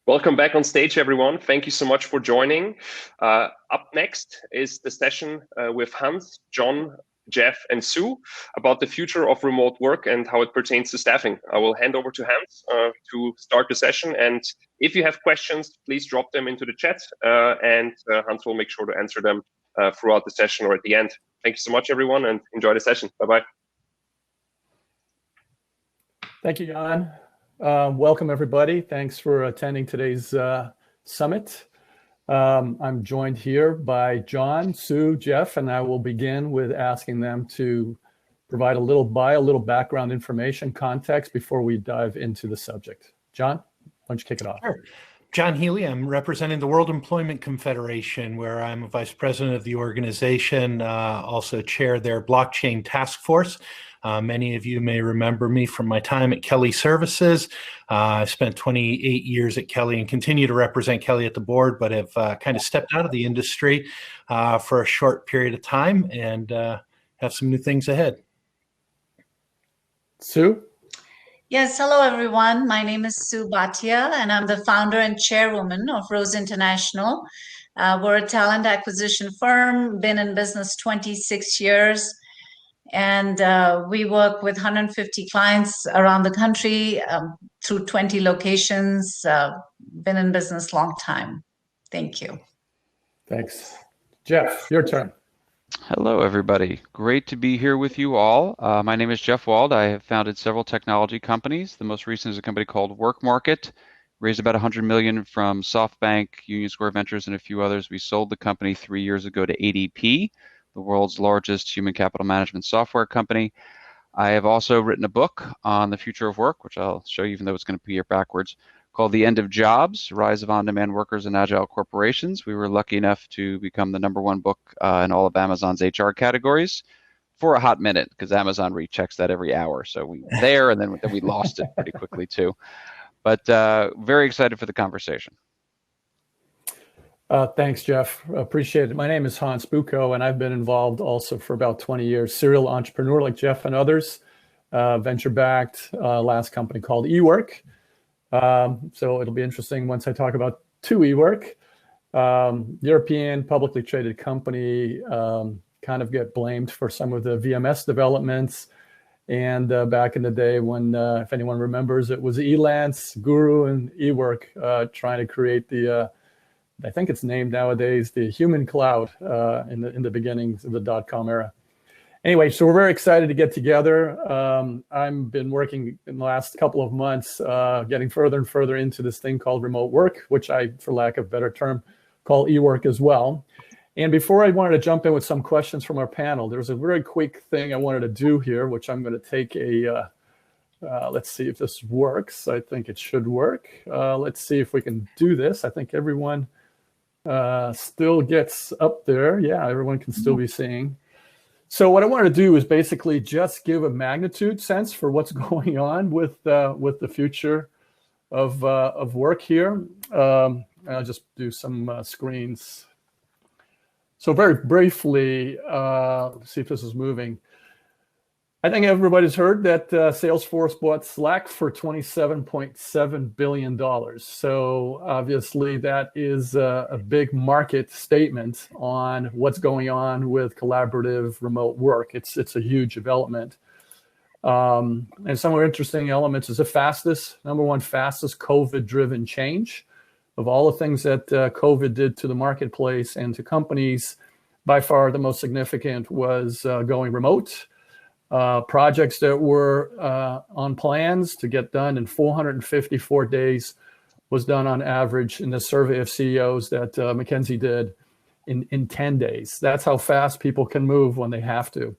Welcome back on stage, everyone. Thank you so much for joining. Up next is the session with Hans, John, Jeff, and Sue about the future of remote work and how it pertains to staffing. I will hand over to Hans to start the session. And if you have questions, please drop them into the chat and Hans will make sure to answer them throughout the session or at the end. Thank you so much, everyone, and enjoy the session. Bye-bye. Thank you, Jan. Welcome, everybody. Thanks for attending today's summit. I'm joined here by John, Sue, Jeff, and I will begin with asking them to provide a little background information, context before we dive into the subject. John, why don't you kick it off? Sure. John Healy, I'm representing the World Employment Confederation, where I'm a vice president of the organization, also chair their blockchain task force. Many of you may remember me from my time at Kelly Services. I spent 28 years at Kelly and continue to represent Kelly at the board, but have kind of stepped out of the industry for a short period of time and have some new things ahead. Sue? Yes, hello everyone. My name is Sue Bhatia and I'm the founder and chairwoman of Rose International. We're a talent acquisition firm, been in business 26 years. And we work with 150 clients around the country through 20 locations. Been in business long time. Thank you. Thanks. Jeff, your turn. Hello, everybody. Great to be here with you all. My name is Jeff Wald. I have founded several technology companies. The most recent is a company called Work Market. Raised about $100 million from SoftBank, Union Square Ventures, and a few others. We sold the company 3 years ago to ADP, the world's largest human capital management software company. I have also written a book on the future of work, which I'll show you even though it's going to be here backwards, called The End of Jobs, Rise of On-Demand Workers and Agile Corporations. We were lucky enough to become the #1 book in all of Amazon's HR categories for a hot minute because Amazon rechecks that every hour. So we were there and then we lost it pretty quickly too. But very excited for the conversation. Thanks, Jeff. Appreciate it. My name is Hans Bukow, and I've been involved also for about 20 years. Serial entrepreneur like Jeff and others, venture-backed, last company called eWork. So it'll be interesting once I talk about 2eWork. European publicly traded company, kind of get blamed for some of the VMS developments. And back in the day when, if anyone remembers, it was Elance, Guru, and eWork trying to create the I think it's named nowadays the human cloud in the beginnings of the .com era. Anyway, so we're very excited to get together. I've been working in the last couple of months, getting further and further into this thing called remote work, which I, for lack of a better term, call eWork as well. And before I wanted to jump in with some questions from our panel, there's a very quick thing I wanted to do here, which I'm going to take a, let's see if this works. I think it should work. Let's see if we can do this. I think everyone still gets up there. Yeah, everyone can still be seeing. So what I want to do is basically just give a magnitude sense for what's going on with the future of work here. I'll just do some screens. So very briefly, see if this is moving. I think everybody's heard that Salesforce bought Slack for $27.7 billion. So obviously that is a big market statement on what's going on with collaborative remote work. It's a huge development. And some of the interesting elements is the #1 fastest COVID-driven change of all the things that COVID did to the marketplace and to companies. By far the most significant was going remote. Projects that were on plans to get done in 454 days was done on average in the survey of CEOs that McKinsey did in 10 days. That's how fast people can move when they have to.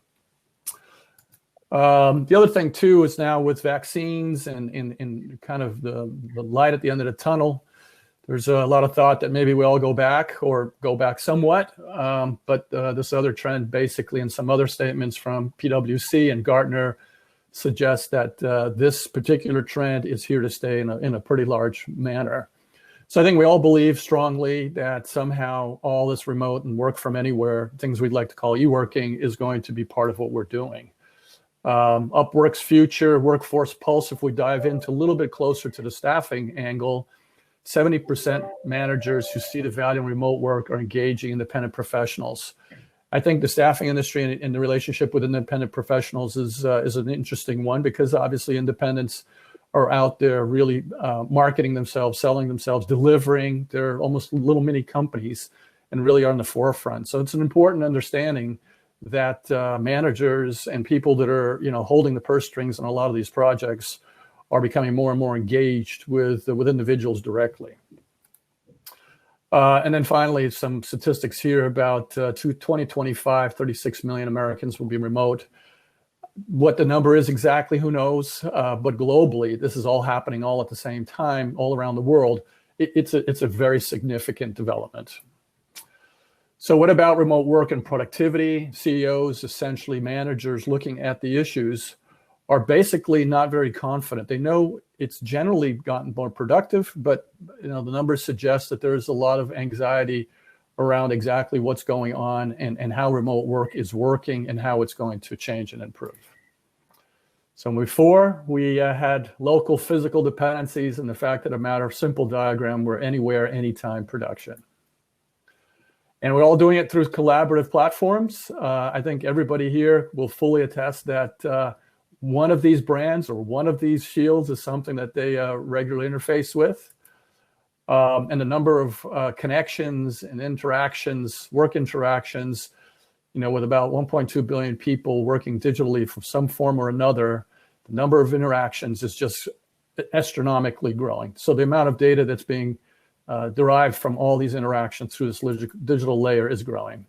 The other thing too is now with vaccines and in kind of the light at the end of the tunnel, there's a lot of thought that maybe we all go back or go back somewhat. But this other trend basically and some other statements from PwC and Gartner suggest that this particular trend is here to stay in a pretty large manner. So I think we all believe strongly that somehow all this remote and work from anywhere, things we'd like to call e-working, is going to be part of what we're doing. Upwork's future, Workforce Pulse, if we dive into a little bit closer to the staffing angle, 70% managers who see the value in remote work are engaging independent professionals. I think the staffing industry and the relationship with independent professionals is an interesting one, because obviously independents are out there really marketing themselves, selling themselves, delivering. They're almost little mini companies and really are on the forefront. So it's an important understanding that managers and people that are, holding the purse strings on a lot of these projects are becoming more and more engaged with individuals directly. And then finally, some statistics here about 2025, 36 million Americans will be remote. What the number is exactly, who knows? But globally, this is all happening all at the same time, all around the world. It's a very significant development. So what about remote work and productivity? CEOs, essentially managers, looking at the issues, are basically not very confident. They know it's generally gotten more productive, but the numbers suggest that there's a lot of anxiety around exactly what's going on and how remote work is working and how it's going to change and improve. So before, we had local physical dependencies and the fact that a matter of simple diagram were anywhere, anytime production. And we're all doing it through collaborative platforms. I think everybody here will fully attest that one of these brands or one of these shields is something that they regularly interface with. And the number of connections and interactions, work interactions, with about 1.2 billion people working digitally for some form or another, the number of interactions is just astronomically growing. So the amount of data that's being derived from all these interactions through this digital layer is growing.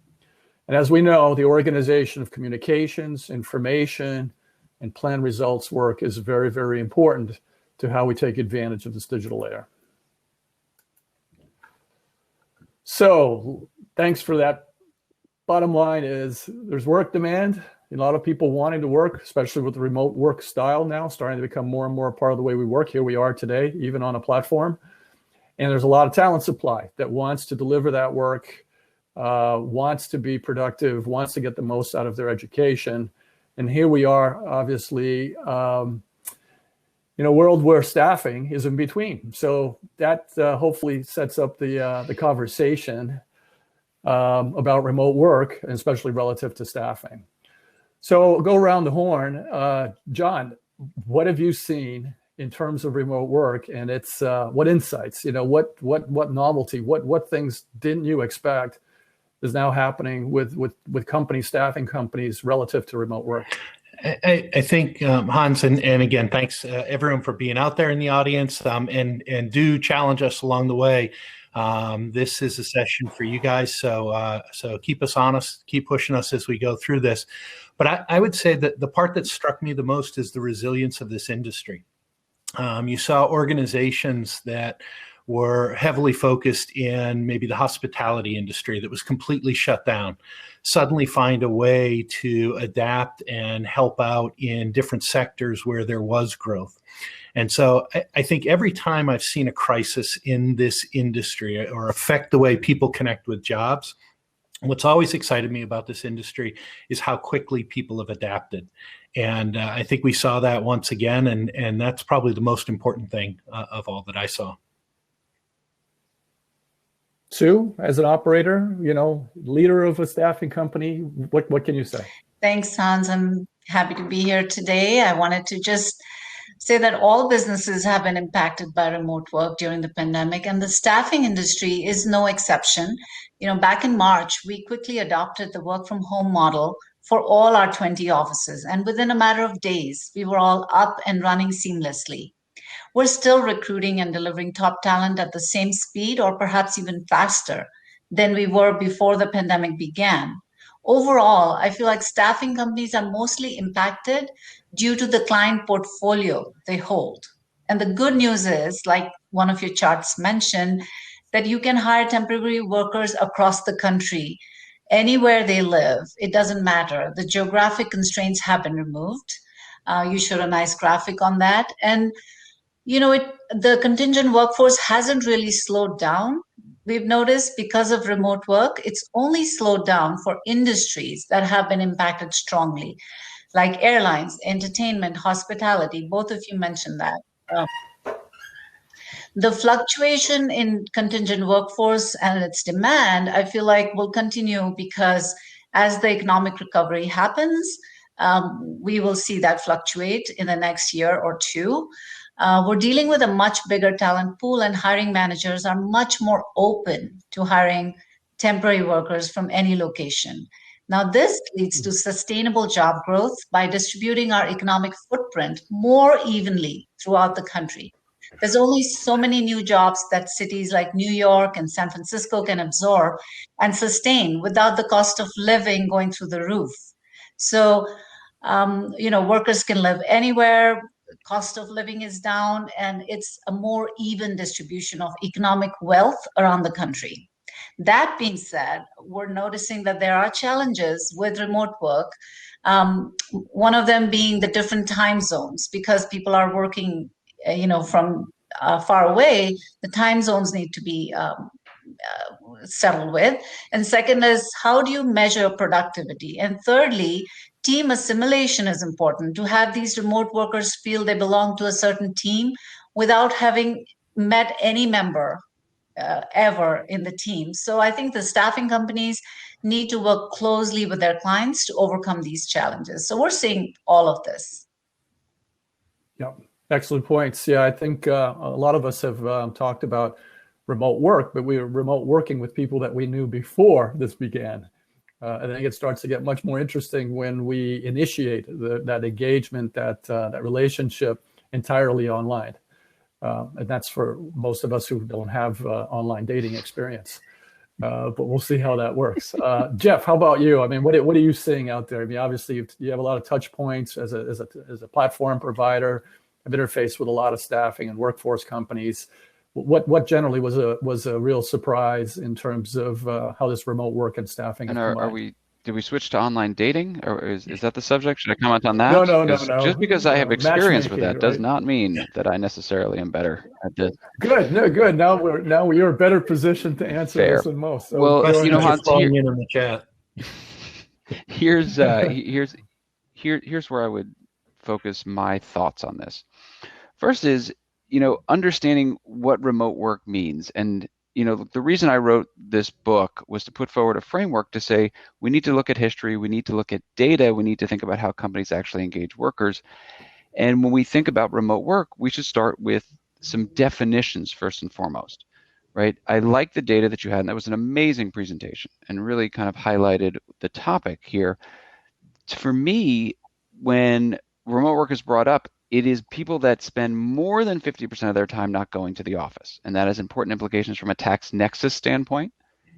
And as we know, the organization of communications, information, and plan results work is very, very important to how we take advantage of this digital layer. So thanks for that. Bottom line is there's work demand, a lot of people wanting to work, especially with the remote work style now starting to become more and more a part of the way we work. Here we are today, even on a platform. And there's a lot of talent supply that wants to deliver that work, wants to be productive, wants to get the most out of their education. And here we are, obviously, in a world where staffing is in between. So that hopefully sets up the conversation about remote work, and especially relative to staffing. So go around the horn. John, what have you seen in terms of remote work, and it's what insights? What novelty? What things didn't you expect is now happening with companies, staffing companies, relative to remote work? I think, Hans, and again, thanks everyone for being out there in the audience, and do challenge us along the way. This is a session for you guys, so keep us honest, keep pushing us as we go through this. But I would say that the part that struck me the most is the resilience of this industry. You saw organizations that were heavily focused in maybe the hospitality industry that was completely shut down, suddenly find a way to adapt and help out in different sectors where there was growth. And so I think every time I've seen a crisis in this industry or affect the way people connect with jobs, what's always excited me about this industry is how quickly people have adapted. And I think we saw that once again, and that's probably the most important thing of all that I saw. Sue, as an operator, leader of a staffing company, what can you say? Thanks, Hans. I'm happy to be here today. I wanted to just say that all businesses have been impacted by remote work during the pandemic, and the staffing industry is no exception. Back in March, we quickly adopted the work from home model for all our 20 offices, and within a matter of days, we were all up and running seamlessly. We're still recruiting and delivering top talent at the same speed or perhaps even faster than we were before the pandemic began. Overall, I feel like staffing companies are mostly impacted due to the client portfolio they hold. And the good news is, like one of your charts mentioned, that you can hire temporary workers across the country, anywhere they live. It doesn't matter. The geographic constraints have been removed. You showed a nice graphic on that. And the contingent workforce hasn't really slowed down. We've noticed because of remote work, it's only slowed down for industries that have been impacted strongly, like airlines, entertainment, hospitality. Both of you mentioned that. The fluctuation in contingent workforce and its demand, I feel like, will continue because as the economic recovery happens, we will see that fluctuate in the next year or two. We're dealing with a much bigger talent pool, and hiring managers are much more open to hiring temporary workers from any location. Now, this leads to sustainable job growth by distributing our economic footprint more evenly throughout the country. There's only so many new jobs that cities like New York and San Francisco can absorb and sustain without the cost of living going through the roof. So, workers can live anywhere, cost of living is down, and it's a more even distribution of economic wealth around the country. That being said, we're noticing that there are challenges with remote work. One of them being the different time zones, because people are working, from far away. The time zones need to be settled with. And second is, how do you measure productivity? And thirdly, team assimilation is important, to have these remote workers feel they belong to a certain team without having met any member ever in the team. So I think the staffing companies need to work closely with their clients to overcome these challenges. So we're seeing all of this. Yeah, excellent points. Yeah, I think a lot of us have talked about remote work, but we were remote working with people that we knew before this began. I think it starts to get much more interesting when we initiate that engagement, that relationship entirely online. And that's for most of us who don't have online dating experience. But we'll see how that works. Jeff, how about you? I mean, what are you seeing out there? I mean, obviously you have a lot of touch points as a platform provider. I've interfaced with a lot of staffing and workforce companies. What generally was a real surprise in terms of how this remote work and staffing? And did we switch to online dating, or is that the subject? Should I comment on that? No. Just because I have experience with that does right? not mean that I necessarily am better at this. Good. Now you're better positioned to answer Fair. this than most. So well, Hans, in the chat. here's where I would focus my thoughts on this. First is, understanding what remote work means. And the reason I wrote this book was to put forward a framework to say we need to look at history, we need to look at data, we need to think about how companies actually engage workers. And when we think about remote work, we should start with some definitions first and foremost, right? I like the data that you had, and that was an amazing presentation and really kind of highlighted the topic here. For me, when remote work is brought up, it is people that spend more than 50% of their time not going to the office. And that has important implications from a tax nexus standpoint.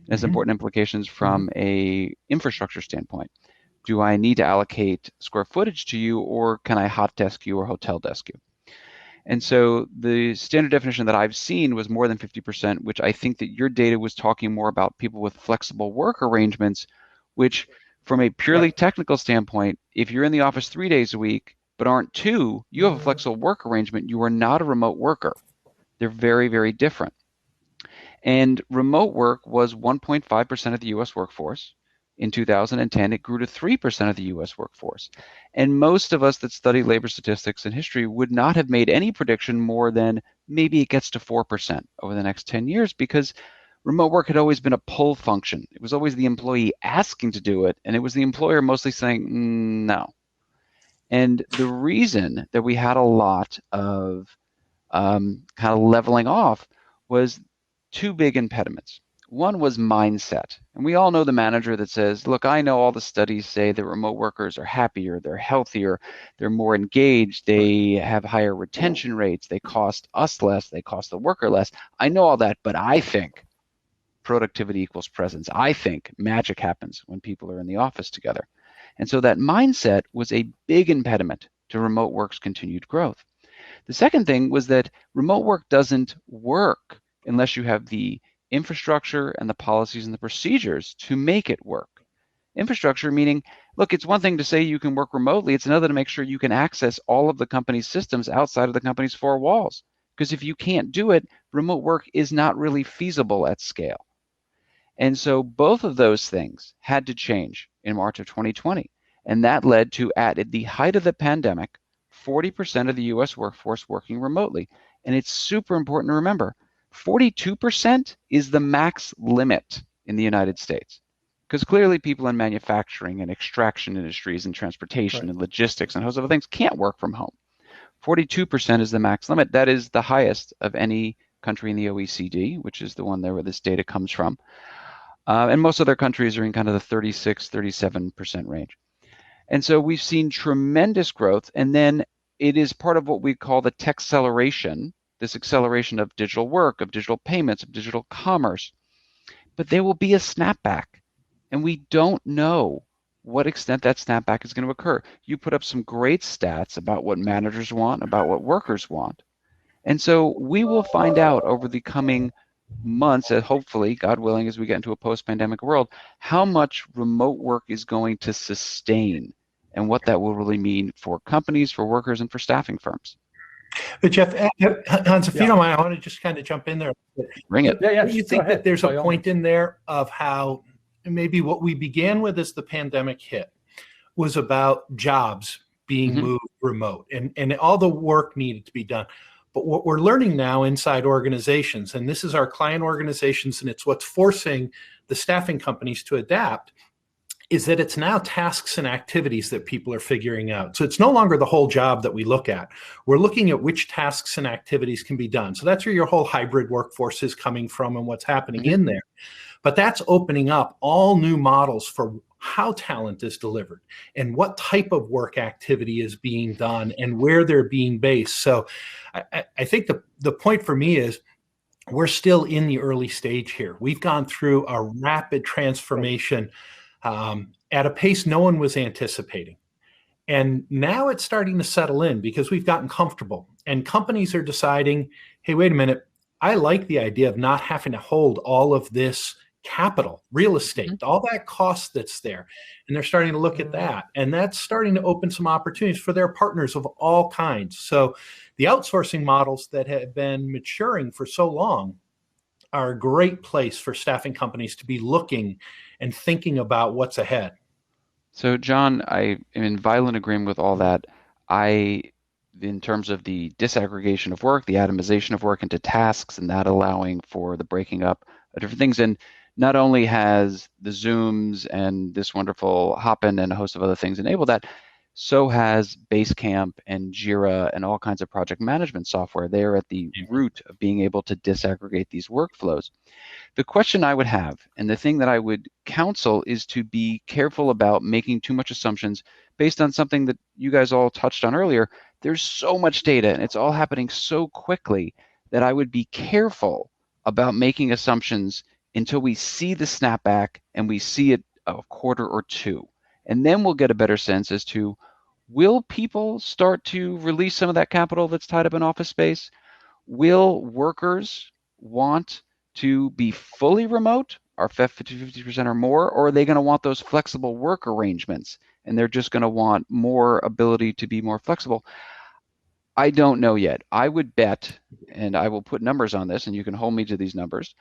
It has important implications from a infrastructure standpoint. Do I need to allocate square footage to you, or can I hot desk you or hotel desk you? And so the standard definition that I've seen was more than 50%, which I think that your data was talking more about people with flexible work arrangements, which from a purely technical standpoint, if you're in the office 3 days a week, but aren't 2, you have a flexible work arrangement. You are not a remote worker. They're very, very different. And remote work was 1.5% of the US workforce. In 2010, it grew to 3% of the US workforce. And most of us that study labor statistics and history would not have made any prediction more than maybe it gets to 4% over the next 10 years, because remote work had always been a pull function. It was always the employee asking to do it, and it was the employer mostly saying no. And the reason that we had a lot of kind of leveling off was 2 big impediments. One was mindset. And we all know the manager that says, look, I know all the studies say that remote workers are happier, they're healthier, they're more engaged, they have higher retention rates, they cost us less, they cost the worker less. I know all that, but I think productivity equals presence. I think magic happens when people are in the office together. And so that mindset was a big impediment to remote work's continued growth. The second thing was that remote work doesn't work unless you have the infrastructure and the policies and the procedures to make it work. Infrastructure meaning, look, it's one thing to say you can work remotely. It's another to make sure you can access all of the company's systems outside of the company's 4 walls. Because if you can't do it, remote work is not really feasible at scale. And so both of those things had to change in March of 2020. And that led to, at the height of the pandemic, 40% of the US workforce working remotely. And it's super important to remember, 42% is the max limit in the United States. Because clearly people in manufacturing and extraction industries and transportation and logistics and a host of other things can't work from home. 42% is the max limit. That is the highest of any country in the OECD, which is the one there where this data comes from. And most other countries are in kind of the 36, 37% range. And so we've seen tremendous growth. And then it is part of what we call the tech acceleration, this acceleration of digital work, of digital payments, of digital commerce. But there will be a snapback. And we don't know what extent that snapback is going to occur. You put up some great stats about what managers want, about what workers want. And so we will find out over the coming months, hopefully, God willing, as we get into a post-pandemic world, how much remote work is going to sustain and what that will really mean for companies, for workers, and for staffing firms. But Jeff, Hans, if you don't mind, I want to just kind of jump in there. Bring it. Do you think that there's a point in there of how maybe what we began with as the pandemic hit was about jobs being moved remote and all the work needed to be done? But what we're learning now inside organizations, and this is our client organizations, and it's what's forcing the staffing companies to adapt, is that it's now tasks and activities that people are figuring out. So it's no longer the whole job that we look at. We're looking at which tasks and activities can be done. So that's where your whole hybrid workforce is coming from and what's happening in there. But that's opening up all new models for how talent is delivered and what type of work activity is being done and where they're being based. So I think the point for me is we're still in the early stage here. We've gone through a rapid transformation at a pace no one was anticipating. And now it's starting to settle in because we've gotten comfortable and companies are deciding, hey, wait a minute, I like the idea of not having to hold all of this capital, real estate, all that cost that's there. And they're starting to look at that. And that's starting to open some opportunities for their partners of all kinds. So the outsourcing models that have been maturing for so long are a great place for staffing companies to be looking and thinking about what's ahead. So John, I am in violent agreement with all that. In terms of the disaggregation of work, the atomization of work into tasks, and that allowing for the breaking up of different things. And not only has the Zooms and this wonderful Hopin and a host of other things enabled that, so has Basecamp and Jira and all kinds of project management software. They are at the root of being able to disaggregate these workflows. The question I would have, and the thing that I would counsel, is to be careful about making too much assumptions based on something that you guys all touched on earlier. There's so much data and it's all happening so quickly that I would be careful about making assumptions until we see the snapback and we see it a quarter or two. And then we'll get a better sense as to, will people start to release some of that capital that's tied up in office space? Will workers want to be fully remote, or 50% or more, or are they going to want those flexible work arrangements and they're just going to want more ability to be more flexible? I don't know yet. I would bet, and I will put numbers on this and you can hold me to these numbers,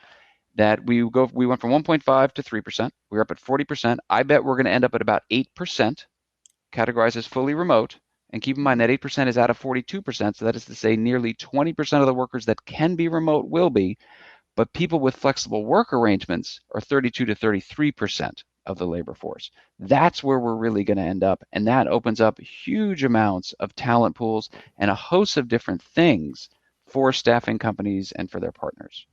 that we went from 1.5 to 3%. We're up at 40%. I bet we're going to end up at about 8%, categorized as fully remote. And keep in mind that 8% is out of 42%. So that is to say nearly 20% of the workers that can be remote will be. But people with flexible work arrangements are 32 to 33% of the labor force. That's where we're really going to end up. And that opens up huge amounts of talent pools and a host of different things for staffing companies and for their partners.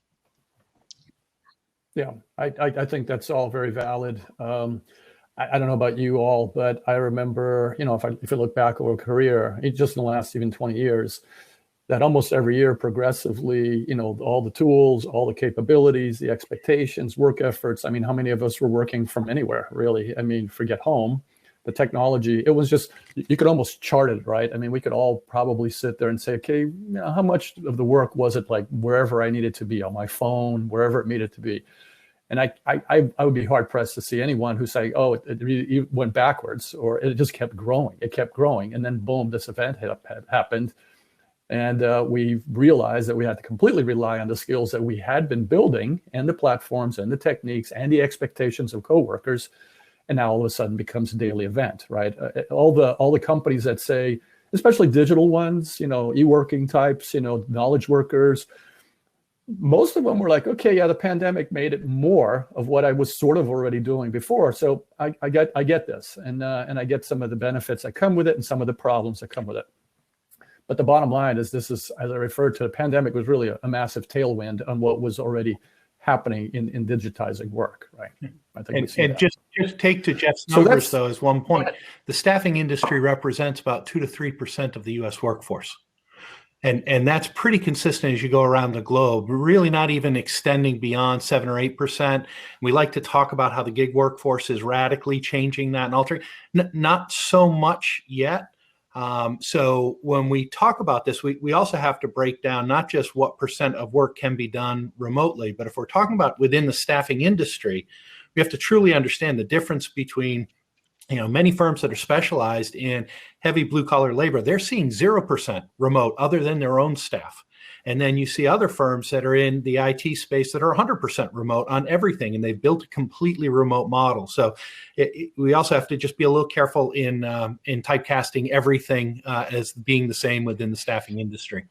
Yeah, I think that's all very valid. I don't know about you all, but I remember, if you look back over a career, just in the last even 20 years, that almost every year progressively, all the tools, all the capabilities, the expectations, work efforts. I mean, how many of us were working from anywhere, really? I mean, forget home. The technology, it was just, you could almost chart it, right? I mean, we could all probably sit there and say, okay, how much of the work was it like wherever I needed to be, on my phone, wherever it needed to be? And I would be hard pressed to see anyone who say, oh, it went backwards, or it just kept growing. It kept growing. And then boom, this event had happened. And we realized that we had to completely rely on the skills that we had been building and the platforms and the techniques and the expectations of coworkers. And now all of a sudden becomes a daily event, right? All the companies that say, especially digital ones, e-working types, knowledge workers. Most of them were like, okay, yeah, the pandemic made it more of what I was sort of already doing before. So I get this, and I get some of the benefits that come with it and some of the problems that come with it. But the bottom line is, this is, as I referred to, the pandemic was really a massive tailwind on what was already happening in digitizing work, right? I think and just take to Jeff's numbers, though, as one point. The staffing industry represents about 2 to 3% of the U.S. workforce. And that's pretty consistent as you go around the globe. We're really not even extending beyond 7 or 8%. We like to talk about how the gig workforce is radically changing that and altering. Not so much yet. So when we talk about this, we also have to break down not just what percent of work can be done remotely, but if we're talking about within the staffing industry, we have to truly understand the difference between many firms that are specialized in heavy blue collar labor. They're seeing 0% remote other than their own staff. And then you see other firms that are in the IT space that are 100% remote on everything, and they've built a completely remote model. So we also have to just be a little careful in typecasting everything as being the same within the staffing industry.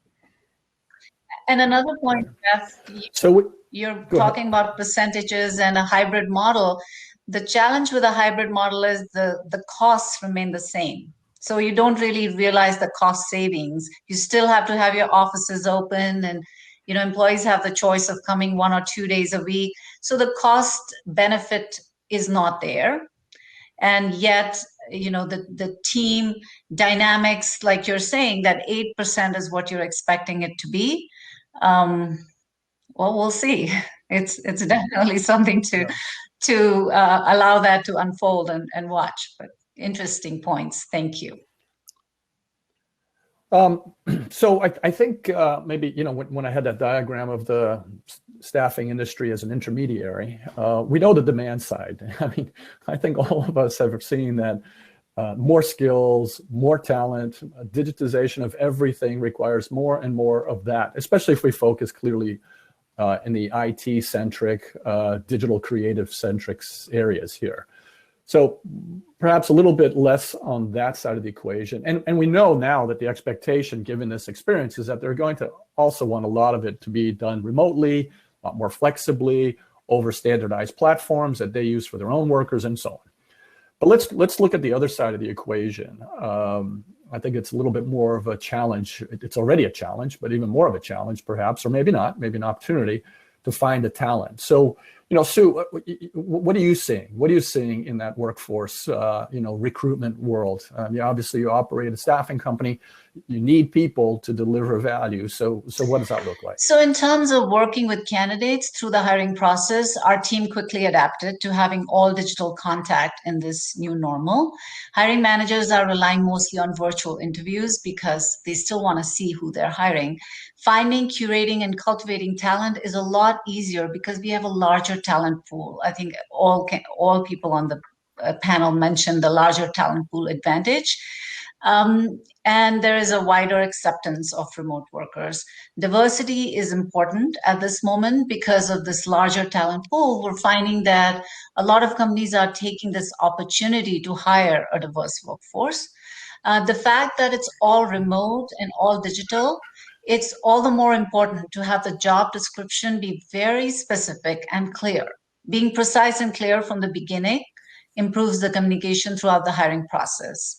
And another point, Jeff, you're talking about percentages and a hybrid model. The challenge with a hybrid model is the costs remain the same. So you don't really realize the cost savings. You still have to have your offices open, and employees have the choice of coming 1 or 2 days a week. So the cost benefit is not there. And yet, the team dynamics, like you're saying, that 8% is what you're expecting it to be. Well, we'll see. It's definitely something to allow that to unfold and watch. But interesting points. Thank you. So I think maybe, when I had that diagram of the staffing industry as an intermediary, we know the demand side. I mean, I think all of us have seen that more skills, more talent, digitization of everything requires more and more of that, especially if we focus clearly in the IT-centric, digital creative-centric areas here. So perhaps a little bit less on that side of the equation. And we know now that the expectation, given this experience, is that they're going to also want a lot of it to be done remotely, a lot more flexibly, over standardized platforms that they use for their own workers and so on. But let's look at the other side of the equation. I think it's a little bit more of a challenge. It's already a challenge, but even more of a challenge, perhaps, or maybe not, maybe an opportunity to find the talent. So, Sue, what are you seeing? What are you seeing in that workforce, recruitment world? Obviously, you operate a staffing company. You need people to deliver value. So what does that look like? So in terms of working with candidates through the hiring process, our team quickly adapted to having all digital contact in this new normal. Hiring managers are relying mostly on virtual interviews because they still want to see who they're hiring. Finding, curating, and cultivating talent is a lot easier because we have a larger talent pool. I think all people on the panel mentioned the larger talent pool advantage. And there is a wider acceptance of remote workers. Diversity is important at this moment because of this larger talent pool. We're finding that a lot of companies are taking this opportunity to hire a diverse workforce. The fact that it's all remote and all digital, it's all the more important to have the job description be very specific and clear. Being precise and clear from the beginning improves the communication throughout the hiring process.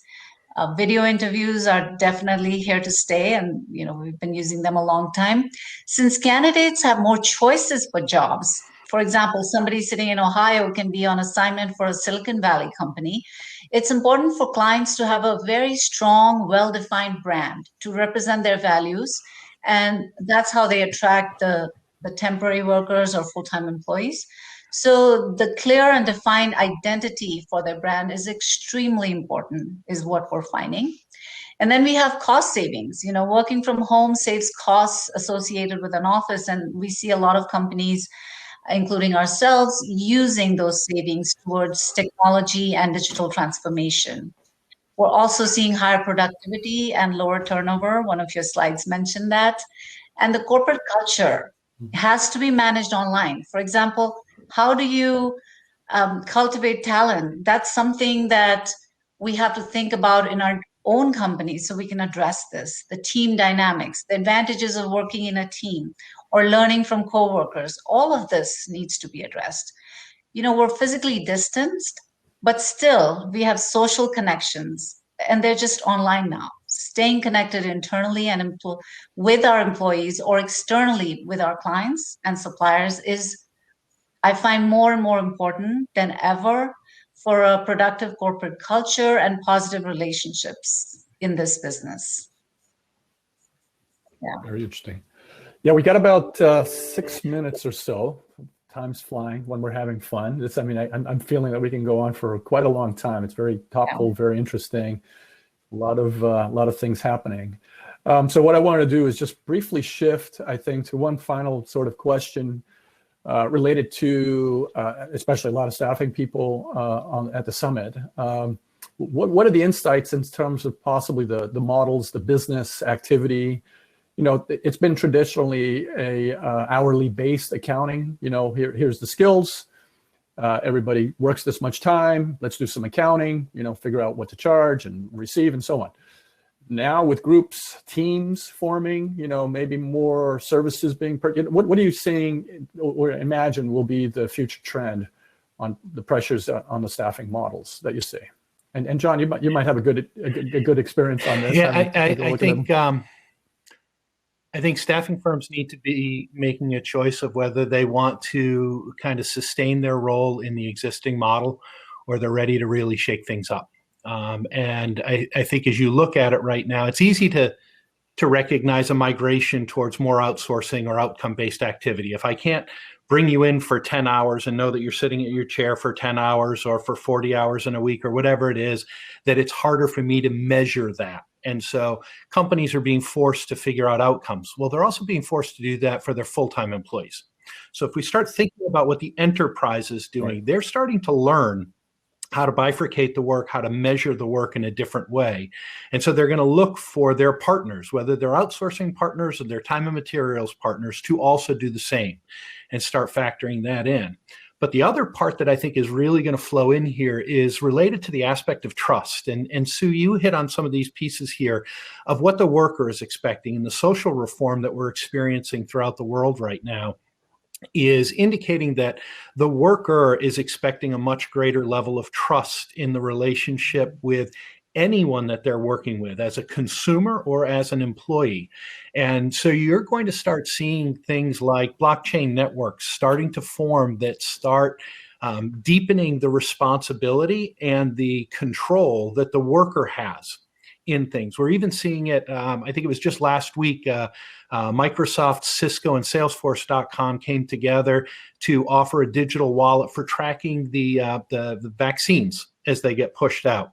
Video interviews are definitely here to stay, and we've been using them a long time. Since candidates have more choices for jobs, for example, somebody sitting in Ohio can be on assignment for a Silicon Valley company. It's important for clients to have a very strong, well-defined brand to represent their values, and that's how they attract the temporary workers or full-time employees. So the clear and defined identity for their brand is extremely important, is what we're finding. And then we have cost savings. Working from home saves costs associated with an office, and we see a lot of companies, including ourselves, using those savings towards technology and digital transformation. We're also seeing higher productivity and lower turnover. One of your slides mentioned that. And the corporate culture has to be managed online. For example, how do you cultivate talent? That's something that we have to think about in our own companies so we can address this, the team dynamics, the advantages of working in a team or learning from coworkers. All of this needs to be addressed. We're physically distanced, but still we have social connections, and they're just online now. Staying connected internally and with our employees or externally with our clients and suppliers is, I find, more and more important than ever for a productive corporate culture and positive relationships in this business. Yeah. Very interesting. Yeah, we got about 6 minutes or so. Time's flying when we're having fun. I'm feeling that we can go on for quite a long time. It's very topical, very interesting. A lot of things happening. So what I want to do is just briefly shift, I think, to one final sort of question related to, especially a lot of staffing people at the summit. What are the insights in terms of possibly the models, the business activity? It's been traditionally a hourly based accounting. Here's the skills. Everybody works this much time. Let's do some accounting, figure out what to charge and receive and so on. Now with groups, teams forming, maybe more services being purchased. What are you seeing or imagine will be the future trend on the pressures on the staffing models that you see? And John, you might have a good experience on this. Yeah, I think staffing firms need to be making a choice of whether they want to kind of sustain their role in the existing model or they're ready to really shake things up. And I think as you look at it right now, it's easy to recognize a migration towards more outsourcing or outcome-based activity. If I can't bring you in for 10 hours and know that you're sitting at your chair for 10 hours or for 40 hours in a week or whatever it is, that it's harder for me to measure that. And so companies are being forced to figure out outcomes. Well, they're also being forced to do that for their full-time employees. So if we start thinking about what the enterprise is doing, right, they're starting to learn how to bifurcate the work, how to measure the work in a different way. And so they're going to look for their partners, whether they're outsourcing partners or their time and materials partners, to also do the same and start factoring that in. But the other part that I think is really going to flow in here is related to the aspect of trust. And Sue, you hit on some of these pieces here of what the worker is expecting, and the social reform that we're experiencing throughout the world right now is indicating that the worker is expecting a much greater level of trust in the relationship with anyone that they're working with, as a consumer or as an employee. And so you're going to start seeing things like blockchain networks starting to form that start deepening the responsibility and the control that the worker has in things. We're even seeing it, I think it was just last week, Microsoft, Cisco, and Salesforce.com came together to offer a digital wallet for tracking the vaccines as they get pushed out.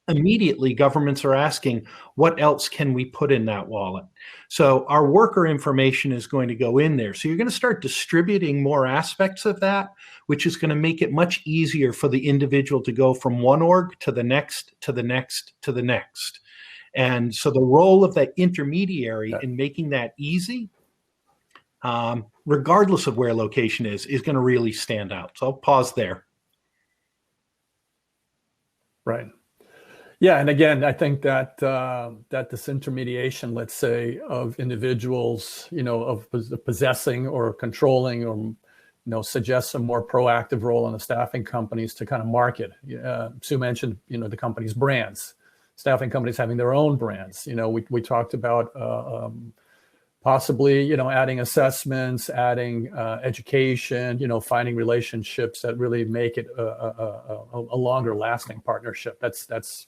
Immediately, governments are asking, what else can we put in that wallet? So our worker information is going to go in there. So you're going to start distributing more aspects of that, which is going to make it much easier for the individual to go from one org to the next, to the next, to the next. And so the role of that intermediary in making that easy, regardless of where location is going to really stand out. So I'll pause there. Right. Yeah, and again, I think that that disintermediation, let's say, of individuals, of possessing or controlling or suggests a more proactive role in the staffing companies to kind of market. Sue mentioned, the company's brands, staffing companies having their own brands. We talked about possibly, adding assessments, adding education, finding relationships that really make it a longer lasting partnership. That's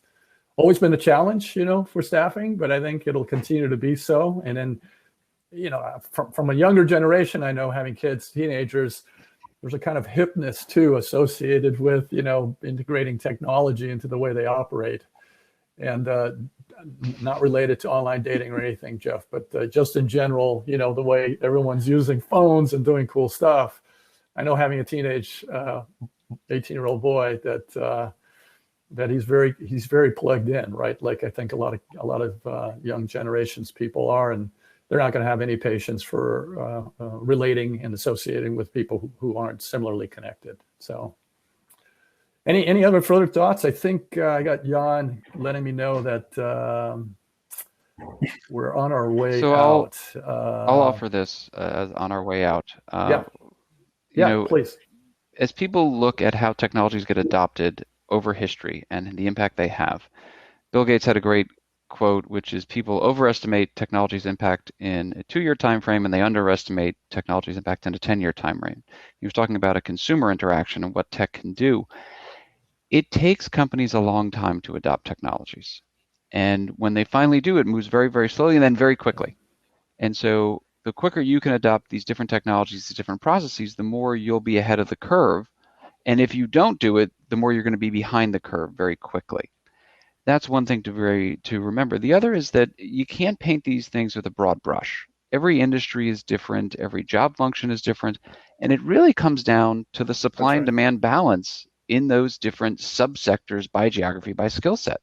always been a challenge, for staffing, but I think it'll continue to be so. And then, from a younger generation, I know, having kids, teenagers, there's a kind of hipness too associated with, integrating technology into the way they operate. And not related to online dating or anything, Jeff, but just in general, the way everyone's using phones and doing cool stuff. I know, having a teenage 18-year-old boy, that he's very plugged in, right? Like I think a lot of young generations people are, and they're not going to have any patience for relating and associating with people who aren't similarly connected. So Any other further thoughts? I think I got Jan letting me know that we're on our way out. I'll offer this on our way out. Please. As people look at how technologies get adopted over history and the impact they have, Bill Gates had a great quote, which is people overestimate technology's impact in a 2-year time frame and they underestimate technology's impact in a 10-year time frame. He was talking about a consumer interaction and what tech can do. It takes companies a long time to adopt technologies. And when they finally do, it moves very, very slowly and then very quickly. And so the quicker you can adopt these different technologies, these different processes, the more you'll be ahead of the curve. And if you don't do it, the more you're going to be behind the curve very quickly. That's one thing to remember. The other is that you can't paint these things with a broad brush. Every industry is different, every job function is different, and it really comes down to the supply and demand balance in those different subsectors by geography, by skill set.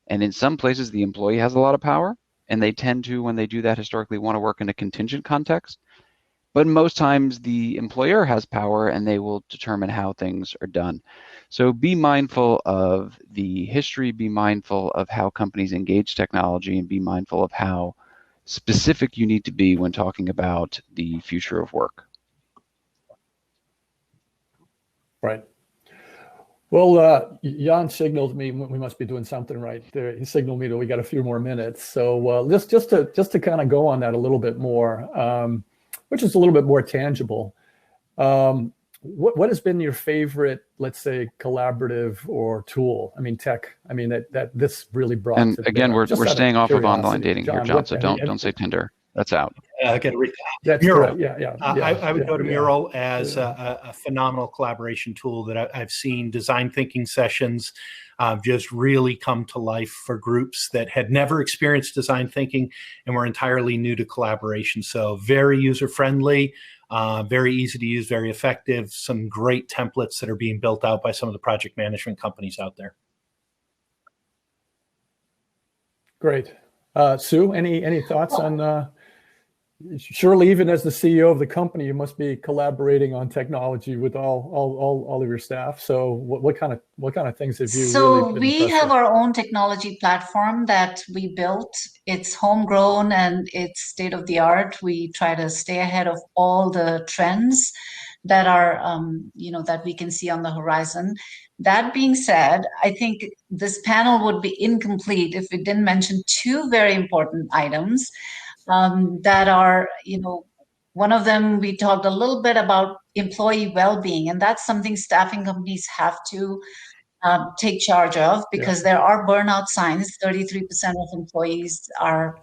And in some places, the employee has a lot of power, and they tend to, when they do that, historically want to work in a contingent context. But most times the employer has power and they will determine how things are done. So be mindful of the history, be mindful of how companies engage technology, and be mindful of how specific you need to be when talking about the future of work. Right. Well, Jan signaled me we must be doing something right there. He signaled me that we got a few more minutes. So just to kind of go on that a little bit more, which is a little bit more tangible. What has been your favorite, let's say, collaborative or tool? I mean, tech. I mean that this really brought. And again, we're staying off of online dating here, John. So don't say Tinder. That's out. Mural. Yeah. I would go to Mural as a phenomenal collaboration tool that I've seen design thinking sessions just really come to life for groups that had never experienced design thinking and were entirely new to collaboration. So very user-friendly, very easy to use, very effective, some great templates that are being built out by some of the project management companies out there. Great. Sue, any thoughts on surely even as the CEO of the company, you must be collaborating on technology with all of your staff. So what kind of things have you really been we have our own technology platform that we built. It's homegrown and it's state of the art. We try to stay ahead of all the trends that are that we can see on the horizon. That being said, I think this panel would be incomplete if we didn't mention two very important items that are, one of them, we talked a little bit about employee well-being, and that's something staffing companies have to take charge of because there are burnout signs. 33% of employees are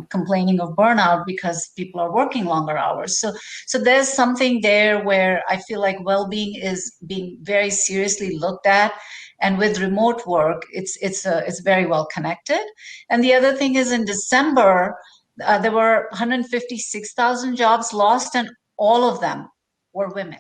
complaining of burnout because people are working longer hours. So there's something there where I feel like well-being is being very seriously looked at. And with remote work, it's very well connected. And the other thing is in December, there were 156,000 jobs lost, and all of them were women.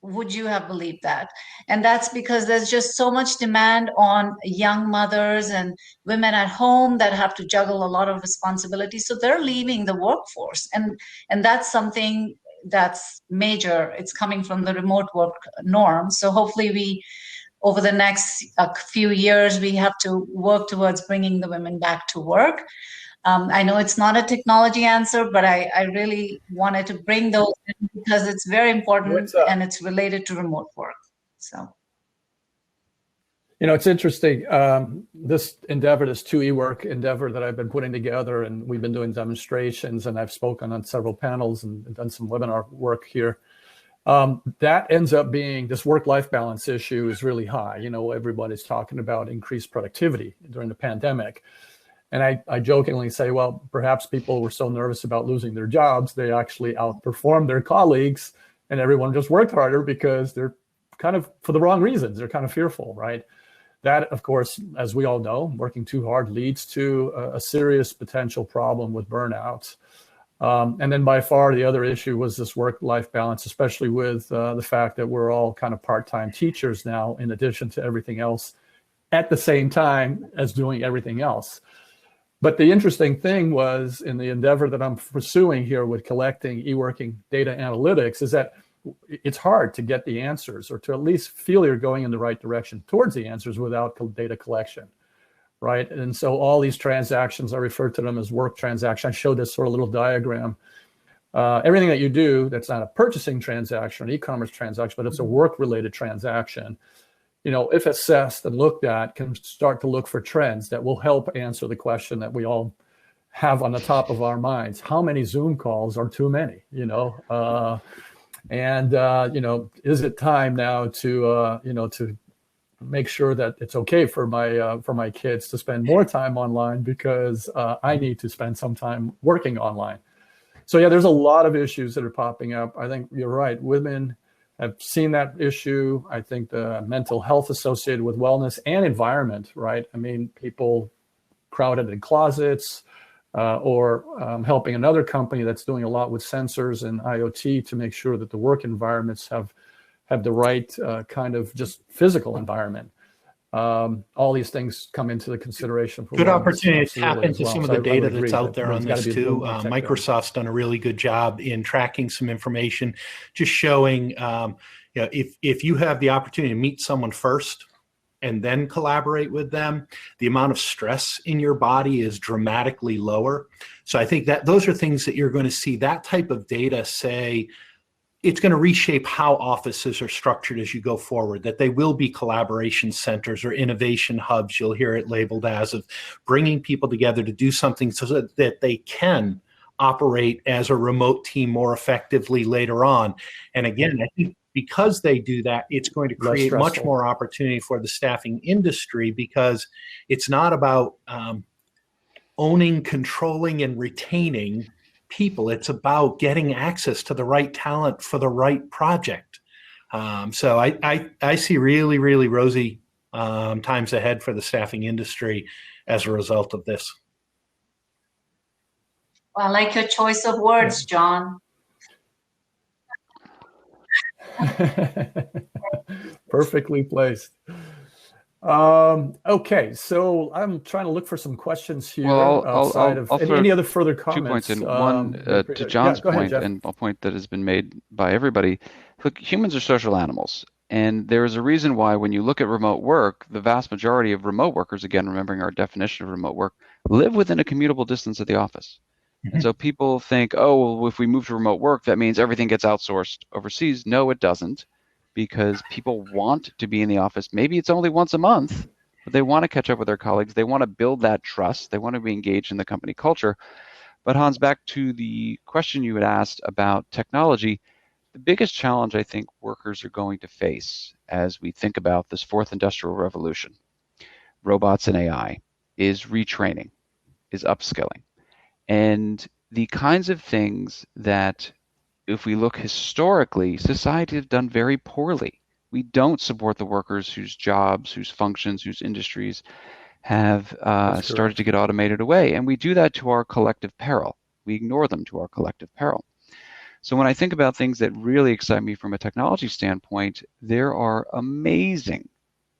Would you have believed that? And that's because there's just so much demand on young mothers and women at home that have to juggle a lot of responsibilities. So they're leaving the workforce. And that's something that's major. It's coming from the remote work norm. So hopefully over the next few years, we have to work towards bringing the women back to work. I know it's not a technology answer, but I really wanted to bring those in because it's very important and it's related to remote work. So, it's interesting. This endeavor, this 2E work endeavor that I've been putting together, and we've been doing demonstrations, and I've spoken on several panels and done some webinar work here. That ends up being this work-life balance issue is really high. Everybody's talking about increased productivity during the pandemic. And I jokingly say, well, perhaps people were so nervous about losing their jobs, they actually outperformed their colleagues and everyone just worked harder because they're kind of for the wrong reasons. They're kind of fearful, right? That, of course, as we all know, working too hard leads to a serious potential problem with burnout. And then by far the other issue was this work-life balance, especially with the fact that we're all kind of part-time teachers now, in addition to everything else, at the same time as doing everything else. But the interesting thing was in the endeavor that I'm pursuing here with collecting e-working data analytics is that it's hard to get the answers, or to at least feel you're going in the right direction towards the answers without data collection, right? And so all these transactions, I refer to them as work transactions. I showed this sort of little diagram. Everything that you do that's not a purchasing transaction, an e-commerce transaction, but it's a work-related transaction, if assessed and looked at, can start to look for trends that will help answer the question that we all have on the top of our minds. How many Zoom calls are too many, is it time now to make sure that it's okay for my kids to spend more time online, because I need to spend some time working online. So yeah, there's a lot of issues that are popping up. I think you're right. Women have seen that issue. I think the mental health associated with wellness and environment, right? I mean, people crowded in closets, or helping another company that's doing a lot with sensors and IoT to make sure that the work environments have the right kind of just physical environment. All these things come into the consideration. For good opportunity to tap into well. some of the data that's out there on this too. Microsoft's done a really good job in tracking some information, just showing if you have the opportunity to meet someone first and then collaborate with them, the amount of stress in your body is dramatically lower. So I think that those are things that you're going to see. That type of data, say, it's going to reshape how offices are structured as you go forward, that they will be collaboration centers or innovation hubs. You'll hear it labeled as, of bringing people together to do something so that they can operate as a remote team more effectively later on. And again, I think because they do that, it's going to create much more opportunity for the staffing industry, because it's not about owning, controlling, and retaining people. It's about getting access to the right talent for the right project. So I see really, really rosy times ahead for the staffing industry as a result of this. Well, I like your choice of words, John. Perfectly placed. Okay, so I'm trying to look for some questions here. Well, outside I'll of any other further 2 comments. points in. One, to John's point, and a point that has been made by everybody. Look, humans are social animals. And there is a reason why when you look at remote work, the vast majority of remote workers, again, remembering our definition of remote work, live within a commutable distance of the office. And so people think, oh, well, if we move to remote work, that means everything gets outsourced overseas. No, it doesn't, because people want to be in the office. Maybe it's only once a month, but they want to catch up with their colleagues. They want to build that trust. They want to be engaged in the company culture. But Hans, back to the question you had asked about technology, the biggest challenge I think workers are going to face as we think about this fourth industrial revolution, robots and AI, is retraining, is upskilling. And the kinds of things that, if we look historically, society has done very poorly. We don't support the workers whose jobs, whose functions, whose industries have started to get automated away. And we do that to our collective peril. We ignore them to our collective peril. So when I think about things that really excite me from a technology standpoint, there are amazing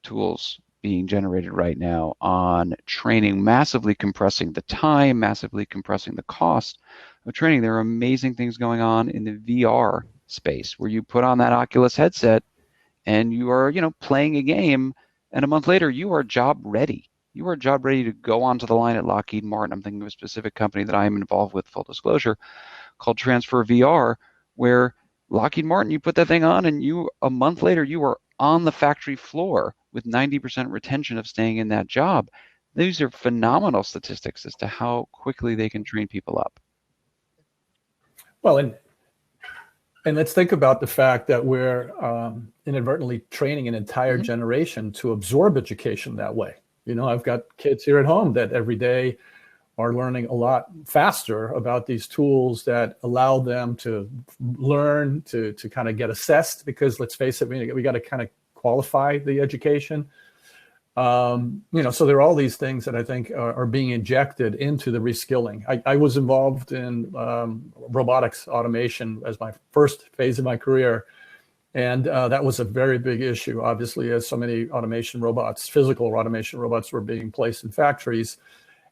tools being generated right now on training, massively compressing the time, massively compressing the cost of training. There are amazing things going on in the VR space where you put on that Oculus headset and you are, playing a game, and a month later you are job ready. You are job ready to go onto the line at Lockheed Martin. I'm thinking of a specific company that I am involved with, full disclosure, called Transfer VR, where Lockheed Martin, you put that thing on and a month later you are on the factory floor with 90% retention of staying in that job. These are phenomenal statistics as to how quickly they can train people up. Well, and let's think about the fact that we're inadvertently training an entire generation to absorb education that way. I've got kids here at home that every day are learning a lot faster about these tools that allow them to learn, to kind of get assessed, because let's face it, we got to kind of qualify the education. So there are all these things that I think are being injected into the reskilling. I was involved in robotics automation as my first phase of my career. And that was a very big issue, obviously, as so many automation robots, physical automation robots, were being placed in factories.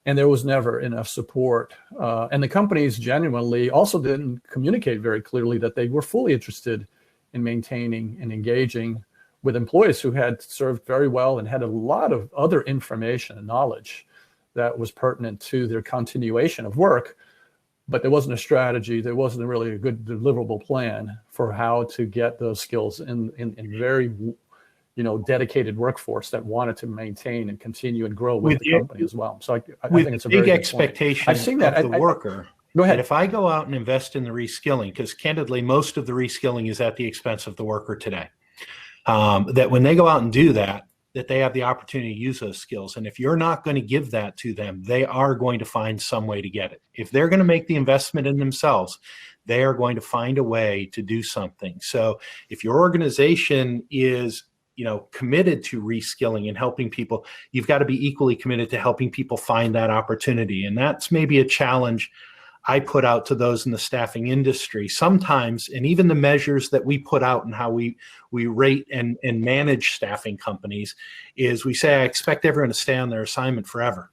And there was never enough support. And the companies genuinely also didn't communicate very clearly that they were fully interested in maintaining and engaging with employees who had served very well and had a lot of other information and knowledge that was pertinent to their continuation of work. But there wasn't a strategy, there wasn't really a good deliverable plan for how to get those skills in very, dedicated workforce that wanted to maintain and continue and grow with the company as well. So I think it's a very big expectation I've seen that of the worker. Go ahead. That if I go out and invest in the reskilling, because candidly, most of the reskilling is at the expense of the worker today, that when they go out and do that, that they have the opportunity to use those skills. And if you're not going to give that to them, they are going to find some way to get it. If they're going to make the investment in themselves, they are going to find a way to do something. So if your organization is, committed to reskilling and helping people, you've got to be equally committed to helping people find that opportunity. And that's maybe a challenge I put out to those in the staffing industry sometimes, and even the measures that we put out and how we rate and manage staffing companies is we say, I expect everyone to stay on their assignment forever.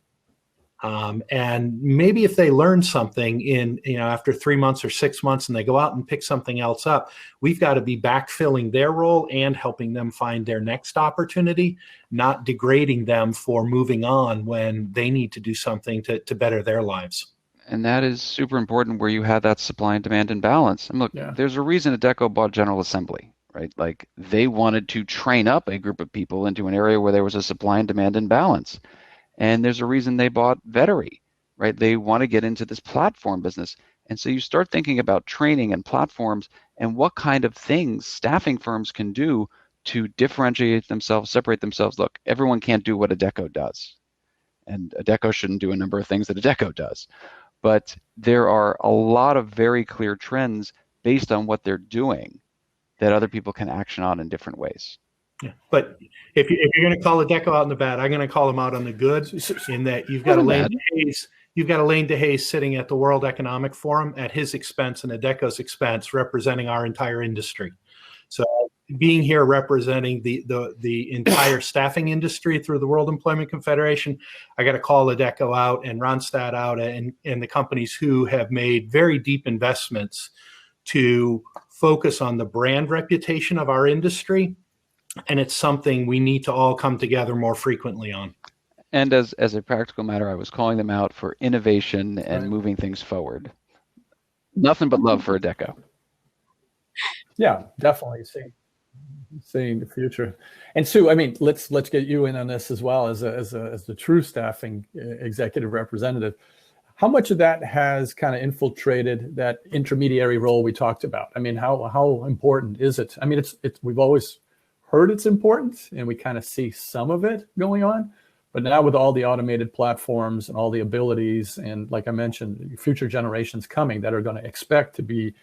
And maybe if they learn something after 3 months or 6 months and they go out and pick something else up, we've got to be backfilling their role and helping them find their next opportunity, not degrading them for moving on when they need to do something to better their lives. And that is super important where you have that supply and demand imbalance. And look, there's a reason Adecco bought General Assembly, right? Like they wanted to train up a group of people into an area where there was a supply and demand imbalance. And there's a reason they bought Vettery, right? They want to get into this platform business. And so you start thinking about training and platforms and what kind of things staffing firms can do to differentiate themselves, separate themselves. Look, everyone can't do what Adecco does. And Adecco shouldn't do a number of things that Adecco does. But there are a lot of very clear trends based on what they're doing that other people can action on in different ways. Yeah. But if you're going to call Adecco out on the bad, I'm going to call them out on the good, in that you've got Elaine DeHaze sitting at the World Economic Forum at his expense and Adecco's expense, representing our entire industry. So being here representing the entire staffing industry through the World Employment Confederation, I got to call Adecco out and Randstad out and the companies who have made very deep investments to focus on the brand reputation of our industry. And it's something we need to all come together more frequently on. And as a practical matter, I was calling them out for innovation and moving things forward. Nothing but love for Adecco. Yeah, definitely seeing the future. And Sue, I mean, let's get you in on this as well as the true staffing executive representative. How much of that has kind of infiltrated that intermediary role we talked about? I mean, how important is it? I mean, it's we've always heard it's important, and we kind of see some of it going on. But now with all the automated platforms and all the abilities, and like I mentioned, future generations coming that are going to expect to be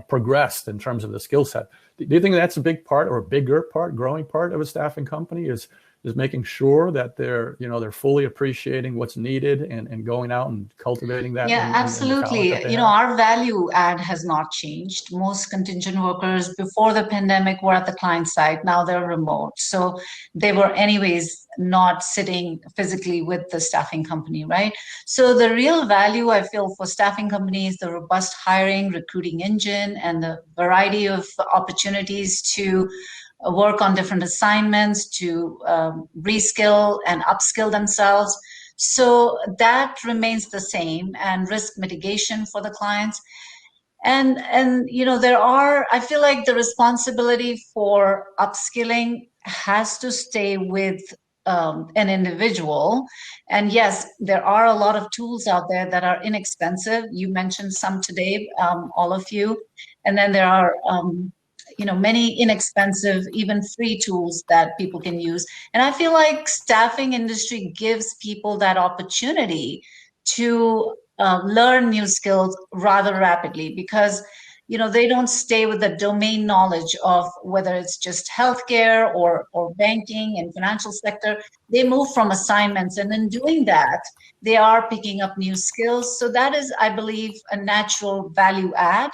progressed in terms of the skill set. Do you think that's a big part or a bigger part, growing part of a staffing company is making sure that they're fully appreciating what's needed and going out and cultivating that? Yeah, absolutely. Our value add has not changed. Most contingent workers before the pandemic were at the client side. Now they're remote. So they were anyways not sitting physically with the staffing company, right? So the real value I feel for staffing companies, the robust hiring, recruiting engine, and the variety of opportunities to work on different assignments, to reskill and upskill themselves. So that remains the same, and risk mitigation for the clients. And I feel like the responsibility for upskilling has to stay with an individual. And yes, there are a lot of tools out there that are inexpensive. You mentioned some today, all of you. And then there are many inexpensive, even free tools that people can use. And I feel like staffing industry gives people that opportunity to learn new skills rather rapidly, because they don't stay with the domain knowledge of whether it's just healthcare or banking and financial sector. They move from assignments, and in doing that, they are picking up new skills. So that is, I believe, a natural value add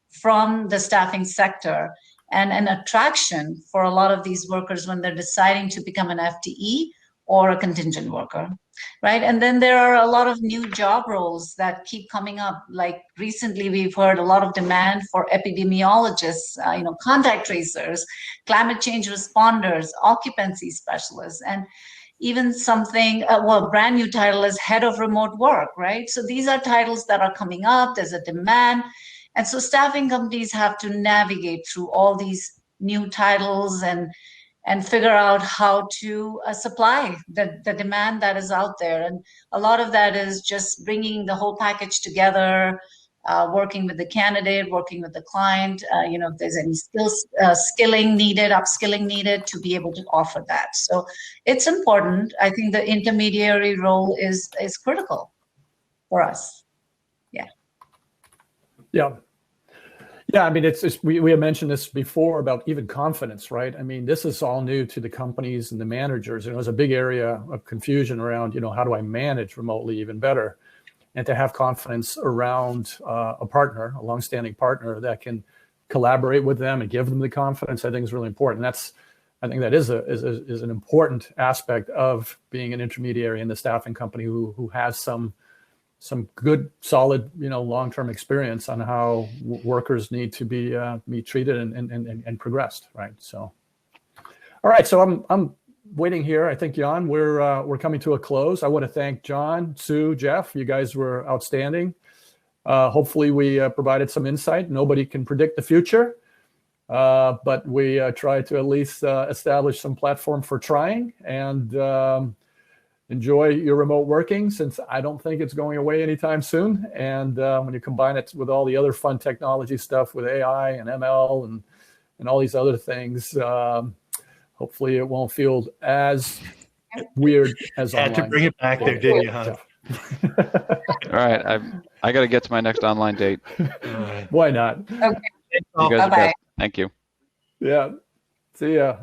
from the staffing sector, and an attraction for a lot of these workers when they're deciding to become an FTE or a contingent worker, right? And then there are a lot of new job roles that keep coming up. Like recently, we've heard a lot of demand for epidemiologists, contact tracers, climate change responders, occupancy specialists, and even something, a brand new title is head of remote work, right? So these are titles that are coming up. There's a demand. And so staffing companies have to navigate through all these new titles and figure out how to supply the demand that is out there. And a lot of that is just bringing the whole package together, working with the candidate, working with the client, if there's any skills, skilling needed, upskilling needed to be able to offer that. So it's important. I think the intermediary role is critical for us. Yeah. Yeah. Yeah, I mean, we had mentioned this before about even confidence, right? I mean, this is all new to the companies and the managers. There's a big area of confusion around, how do I manage remotely even better? And to have confidence around a partner, a longstanding partner that can collaborate with them and give them the confidence, I think is really important. I think that is an important aspect of being an intermediary in the staffing company who has some good, solid, long-term experience on how workers need to be treated and progressed, right? So, all right. So I'm waiting here. I think, Jan, we're coming to a close. I want to thank John, Sue, Jeff. You guys were outstanding. Hopefully, we provided some insight. Nobody can predict the future, but we try to at least establish some platform for trying and. Enjoy your remote working, since I don't think it's going away anytime soon. And when you combine it with all the other fun technology stuff with AI and ML and all these other things, hopefully it won't feel as weird as online. Had to bring it back there, didn't you, Hans? All right, I got to get to my next online date. Why not? Okay. You guys are best. Thank you. Yeah. See ya.